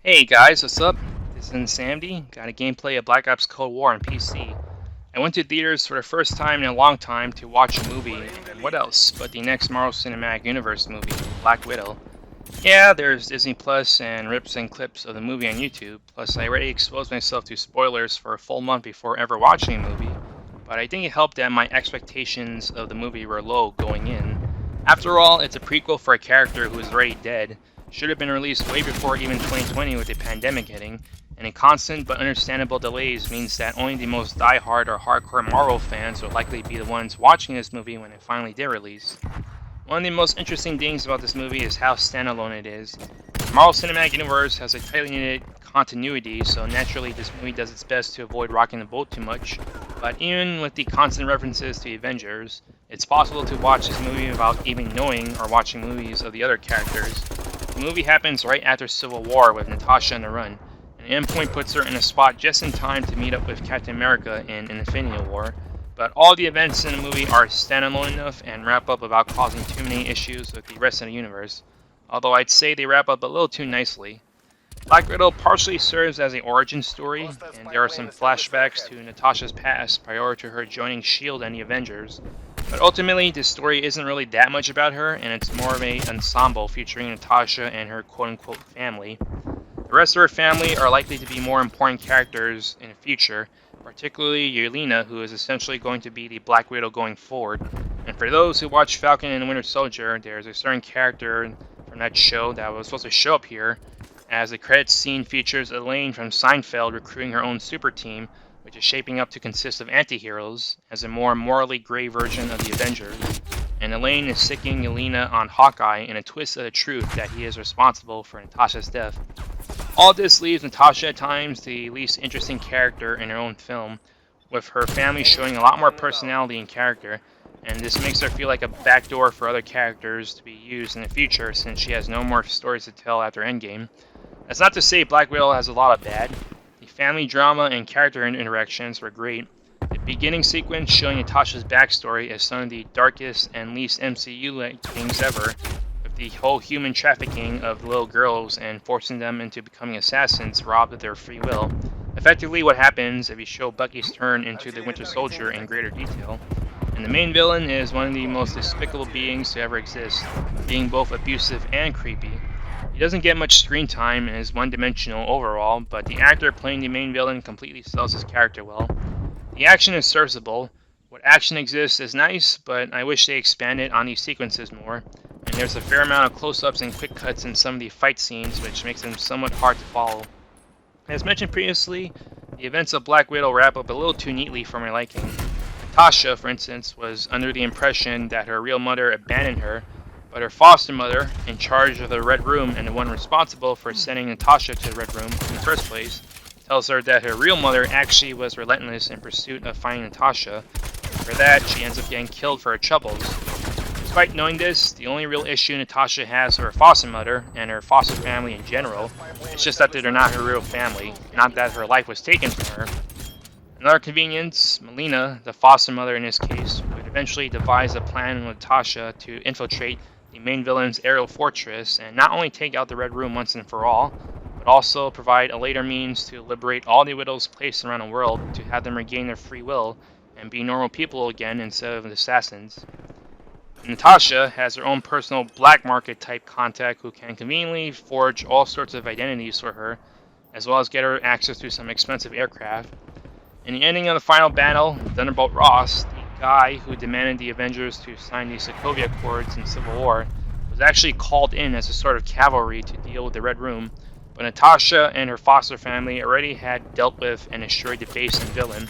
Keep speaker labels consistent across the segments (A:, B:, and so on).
A: Hey guys, what's up? This is Insanity. Got a gameplay of Black Ops Cold War on PC. I went to theaters for the first time in a long time to watch a movie, and what else but the next Marvel Cinematic Universe movie, Black Widow. Yeah, there's Disney Plus and rips and clips of the movie on YouTube, plus I already exposed myself to spoilers for a full month before ever watching a movie, but I think it helped that my expectations of the movie were low going in. After all, it's a prequel for a character who is already dead, should have been released way before even 2020 with the pandemic hitting, and a constant but understandable delays means that only the most die-hard or hardcore Marvel fans will likely be the ones watching this movie when it finally did release. One of the most interesting things about this movie is how standalone it is. The Marvel Cinematic Universe has a tightly knit continuity, so naturally this movie does its best to avoid rocking the boat too much, but even with the constant references to the Avengers, it's possible to watch this movie without even knowing or watching movies of the other characters. The movie happens right after Civil War with Natasha on the run, and Endpoint puts her in a spot just in time to meet up with Captain America in Infinity War, but all the events in the movie are standalone enough and wrap up without causing too many issues with the rest of the universe, although I'd say they wrap up a little too nicely. Black Widow partially serves as an origin story, and there are some flashbacks to Natasha's past prior to her joining S.H.I.E.L.D. and the Avengers, but ultimately this story isn't really that much about her, and it's more of an ensemble featuring Natasha and her quote-unquote family. The rest of her family are likely to be more important characters in the future, particularly Yelena, who is essentially going to be the Black Widow going forward. And for those who watch Falcon and the Winter Soldier, there's a certain character from that show that was supposed to show up here, as the credits scene features Elaine from Seinfeld recruiting her own super team, which is shaping up to consist of anti-heroes, as a more morally gray version of the Avengers. And Elaine is sicking Yelena on Hawkeye in a twist of the truth that he is responsible for Natasha's death. All this leaves Natasha at times the least interesting character in her own film, with her family showing a lot more personality and character, and this makes her feel like a backdoor for other characters to be used in the future since she has no more stories to tell after Endgame. That's not to say Black Widow has a lot of bad. The family drama and character interactions were great. The beginning sequence showing Natasha's backstory is some of the darkest and least MCU-like things ever, with the whole human trafficking of little girls and forcing them into becoming assassins robbed of their free will. Effectively what happens if you show Bucky's turn into the Winter Soldier in greater detail. And the main villain is one of the most despicable beings to ever exist, being both abusive and creepy. He doesn't get much screen time and is one-dimensional overall, but the actor playing the main villain completely sells his character well. The action is serviceable. What action exists is nice, but I wish they expanded on these sequences more, and there's a fair amount of close-ups and quick cuts in some of the fight scenes, which makes them somewhat hard to follow. As mentioned previously, the events of Black Widow wrap up a little too neatly for my liking. Natasha, for instance, was under the impression that her real mother abandoned her, but her foster mother, in charge of the Red Room and the one responsible for sending Natasha to the Red Room in the first place, tells her that her real mother actually was relentless in pursuit of finding Natasha, and for that she ends up getting killed for her troubles. Despite knowing this, the only real issue Natasha has with her foster mother, and her foster family in general, is just that they're not her real family, not that her life was taken from her. Another convenience, Melina, the foster mother in this case, would eventually devise a plan with Natasha to infiltrate the main villain's aerial fortress and not only take out the Red Room once and for all, but also provide a later means to liberate all the widows placed around the world to have them regain their free will and be normal people again instead of assassins. Natasha has her own personal black market type contact who can conveniently forge all sorts of identities for her, as well as get her access to some expensive aircraft. In the ending of the final battle, Thunderbolt Ross, the guy who demanded the Avengers to sign the Sokovia Accords in Civil War, was actually called in as a sort of cavalry to deal with the Red Room, but Natasha and her foster family already had dealt with and destroyed the base and villain,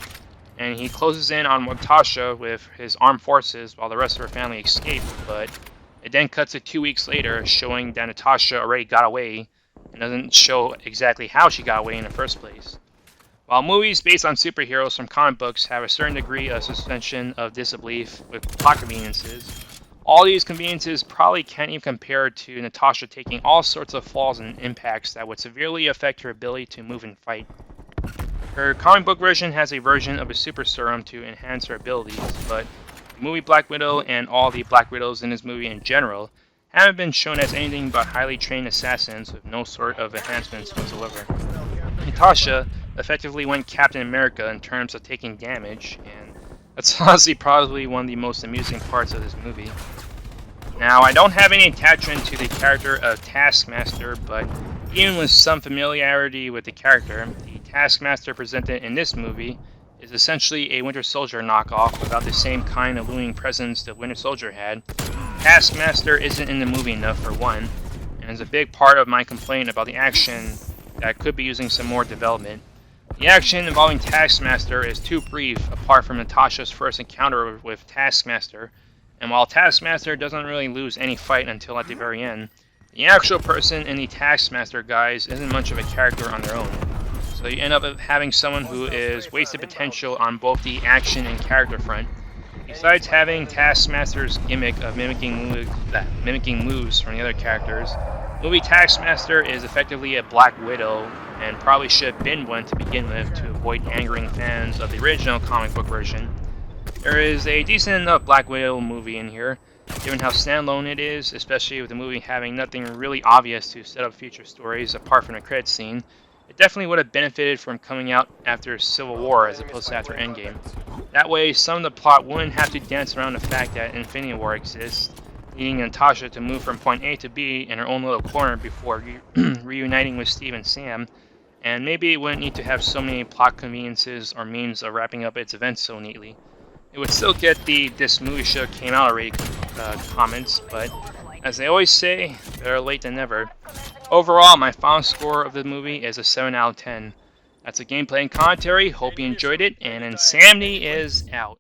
A: and he closes in on Natasha with his armed forces while the rest of her family escape, but it then cuts to 2 weeks later showing that Natasha already got away and doesn't show exactly how she got away in the first place. While movies based on superheroes from comic books have a certain degree of suspension of disbelief with plot conveniences, all these conveniences probably can't even compare to Natasha taking all sorts of falls and impacts that would severely affect her ability to move and fight. Her comic book version has a version of a super serum to enhance her abilities, but the movie Black Widow and all the Black Widows in this movie in general haven't been shown as anything but highly trained assassins with no sort of enhancements whatsoever. Natasha effectively went Captain America in terms of taking damage, and that's honestly probably one of the most amusing parts of this movie. Now, I don't have any attachment to the character of Taskmaster, but even with some familiarity with the character, the Taskmaster presented in this movie is essentially a Winter Soldier knockoff without the same kind of looming presence that Winter Soldier had. Taskmaster isn't in the movie enough for one, and is a big part of my complaint about the action that could be using some more development. The action involving Taskmaster is too brief apart from Natasha's first encounter with Taskmaster, and while Taskmaster doesn't really lose any fight until at the very end, the actual person in the Taskmaster guise isn't much of a character on their own. So you end up having someone who is wasted potential on both the action and character front. Besides having Taskmaster's gimmick of mimicking moves from the other characters, movie Taskmaster is effectively a Black Widow, and probably should have been one to begin with to avoid angering fans of the original comic book version. There is a decent enough Black Widow movie in here, given how standalone it is, especially with the movie having nothing really obvious to set up future stories apart from the credits scene. It definitely would have benefited from coming out after Civil War as opposed to after Endgame. That way, some of the plot wouldn't have to dance around the fact that Infinity War exists, leading Natasha to move from point A to B in her own little corner before reuniting with Steve and Sam, and maybe it wouldn't need to have so many plot conveniences or means of wrapping up its events so neatly. It would still get the "this movie should have came out already" comments, but as they always say, better late than never. Overall, my final score of the movie is a 7 out of 10. That's a gameplay and commentary. Hope you enjoyed it, and Insanity is out.